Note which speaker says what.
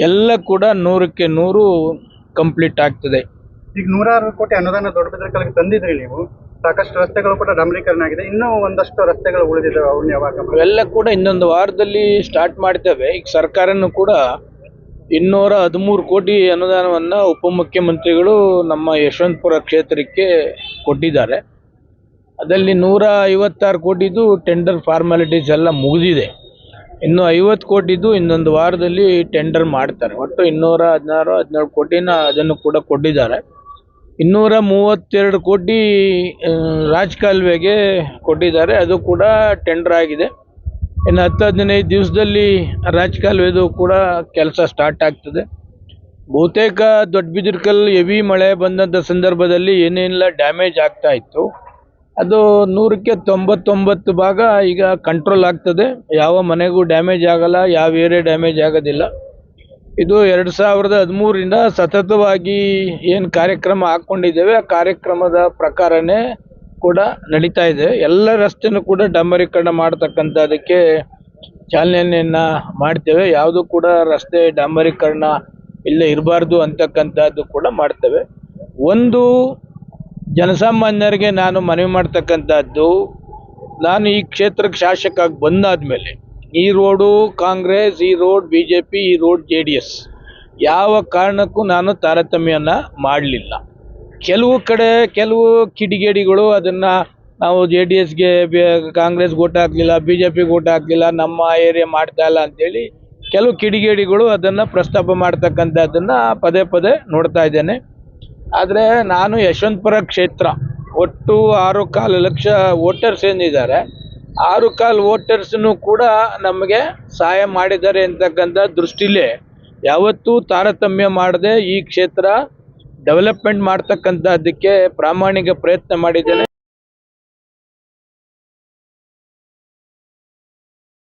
Speaker 1: ಎಲ್ಲ ಕೂಡ 100ಕ್ಕೆ 100 ಕಂಪ್ಲೀಟ್ ಆಗ್ತದೆ.
Speaker 2: ಈಗ 106 ಕೋಟಿ ಅನುದಾನ ದೊಡ್ಡಬೆದರಕಲ್ಗೆ ತಂದಿದ್ರಿ ನೀವು. ಸಾಕಷ್ಟು ರಸ್ತೆಗಳು ಕೂಡ ಡಾಂಬರೀಕರಣ ಆಗಿದೆ. ಇನ್ನೂ ಒಂದಷ್ಟು ರಸ್ತೆಗಳು ಉಳಿದಿದ್ದಾವೆ. ಅವನ್ನ ಯಾವಾಗ
Speaker 1: ಅವೆಲ್ಲ ಕೂಡ ಇನ್ನೊಂದು ವಾರದಲ್ಲಿ ಸ್ಟಾರ್ಟ್ ಮಾಡ್ತೇವೆ. ಈಗ ಸರ್ಕಾರನೂ ಕೂಡ 213 ಕೋಟಿ ಅನುದಾನವನ್ನ ಉಪಮುಖ್ಯಮಂತ್ರಿಗಳು ನಮ್ಮ ಯಶವಂತಪುರ ಕ್ಷೇತ್ರಕ್ಕೆ ಕೊಟ್ಟಿದ್ದಾರೆ. ಅದರಲ್ಲಿ 156 ಕೋಟಿದು ಟೆಂಡರ್ ಫಾರ್ಮಾಲಿಟೀಸ್ ಎಲ್ಲ ಮುಗಿದಿದೆ. ಇನ್ನು 50 ಕೋಟಿದು ಇನ್ನೊಂದು ವಾರದಲ್ಲಿ ಟೆಂಡರ್ ಮಾಡ್ತಾರೆ. ಒಟ್ಟು 216-17 ಕೋಟಿನ ಅದನ್ನು ಕೂಡ ಕೊಟ್ಟಿದ್ದಾರೆ. 232 ಕೋಟಿ ರಾಜಕಾಲುವೆಗೆ ಕೊಟ್ಟಿದ್ದಾರೆ. ಅದು ಕೂಡ ಟೆಂಡರ್ ಆಗಿದೆ. ಇನ್ನು 10-15 ದಿವಸದಲ್ಲಿ ರಾಜಕಾಲುವೆದು ಕೂಡ ಕೆಲಸ ಸ್ಟಾರ್ಟ್ ಆಗ್ತದೆ. ಬಹುತೇಕ ದೊಡ್ಡಬಿದರಕಲ್ ಹೆವಿ ಮಳೆ ಬಂದಂಥ ಸಂದರ್ಭದಲ್ಲಿ ಏನೆಲ್ಲ ಡ್ಯಾಮೇಜ್ ಆಗ್ತಾ ಇತ್ತು ಅದು 100ಕ್ಕೆ 99 ಭಾಗ ಈಗ ಕಂಟ್ರೋಲ್ ಆಗ್ತದೆ. ಯಾವ ಮನೆಗೂ ಡ್ಯಾಮೇಜ್ ಆಗಲ್ಲ, ಯಾವ ಏರಿಯಾ ಡ್ಯಾಮೇಜ್ ಆಗೋದಿಲ್ಲ. ಇದು 2013ರಿಂದ ಸತತವಾಗಿ ಏನು ಕಾರ್ಯಕ್ರಮ ಹಾಕ್ಕೊಂಡಿದ್ದೇವೆ ಆ ಕಾರ್ಯಕ್ರಮದ ಪ್ರಕಾರನೇ ಕೂಡ ನಡೀತಾ ಇದೆ. ಎಲ್ಲ ರಸ್ತೆನೂ ಕೂಡ ಡಾಂಬರೀಕರಣ ಮಾಡ್ತಕ್ಕಂಥದ್ದಕ್ಕೆ ಚಾಲನೆಯನ್ನು ಮಾಡ್ತೇವೆ. ಯಾವುದು ಕೂಡ ರಸ್ತೆ ಡಾಂಬರೀಕರಣ ಇಲ್ಲೇ ಇರಬಾರ್ದು ಅಂತಕ್ಕಂಥದ್ದು ಕೂಡ ಮಾಡ್ತೇವೆ. ಒಂದು ಜನಸಾಮಾನ್ಯರಿಗೆ ನಾನು ಮನವಿ ಮಾಡ್ತಕ್ಕಂಥದ್ದು, ನಾನು ಈ ಕ್ಷೇತ್ರಕ್ಕೆ ಶಾಸಕಾಗಿ ಬಂದಾದ್ಮೇಲೆ ಈ ರೋಡು ಕಾಂಗ್ರೆಸ್, ಈ ರೋಡ್ BJP, ಈ ರೋಡ್ JDS ಯಾವ ಕಾರಣಕ್ಕೂ ನಾನು ತಾರತಮ್ಯನ ಮಾಡಲಿಲ್ಲ. ಕೆಲವು ಕಡೆ ಕೆಲವು ಕಿಡಿಗೇಡಿಗಳು ಅದನ್ನು ನಾವು JDSಗೆ ಕಾಂಗ್ರೆಸ್ ಓಟ್ ಹಾಕಲಿಲ್ಲ, BJPಗೆ ಓಟ್ ಹಾಕಲಿಲ್ಲ, ನಮ್ಮ ಏರಿಯಾ ಮಾಡ್ತಾ ಇಲ್ಲ ಅಂತೇಳಿ ಕೆಲವು ಕಿಡಿಗೇಡಿಗಳು ಅದನ್ನು ಪ್ರಸ್ತಾಪ ಮಾಡ್ತಕ್ಕಂಥದ್ದನ್ನು ಪದೇ ಪದೇ ನೋಡ್ತಾ ಇದ್ದೇನೆ. ಆದರೆ ನಾನು ಯಶವಂತಪುರ ಕ್ಷೇತ್ರ ಒಟ್ಟು 6.25 ಲಕ್ಷ ವೋಟರ್ಸ್ ಏನಿದ್ದಾರೆ 6.25 ವೋಟರ್ಸ್ನು ಕೂಡ ನಮಗೆ ಸಹಾಯ ಮಾಡಿದ್ದಾರೆ ಅಂತಕ್ಕಂಥ ದೃಷ್ಟಿಲೇ ಯಾವತ್ತೂ ತಾರತಮ್ಯ ಮಾಡದೆ ಈ ಕ್ಷೇತ್ರ ಡೆವಲಪ್ಮೆಂಟ್ ಮಾಡ್ತಕ್ಕಂಥದ್ದಕ್ಕೆ ಪ್ರಾಮಾಣಿಕ ಪ್ರಯತ್ನ ಮಾಡಿದ್ದೇನೆ.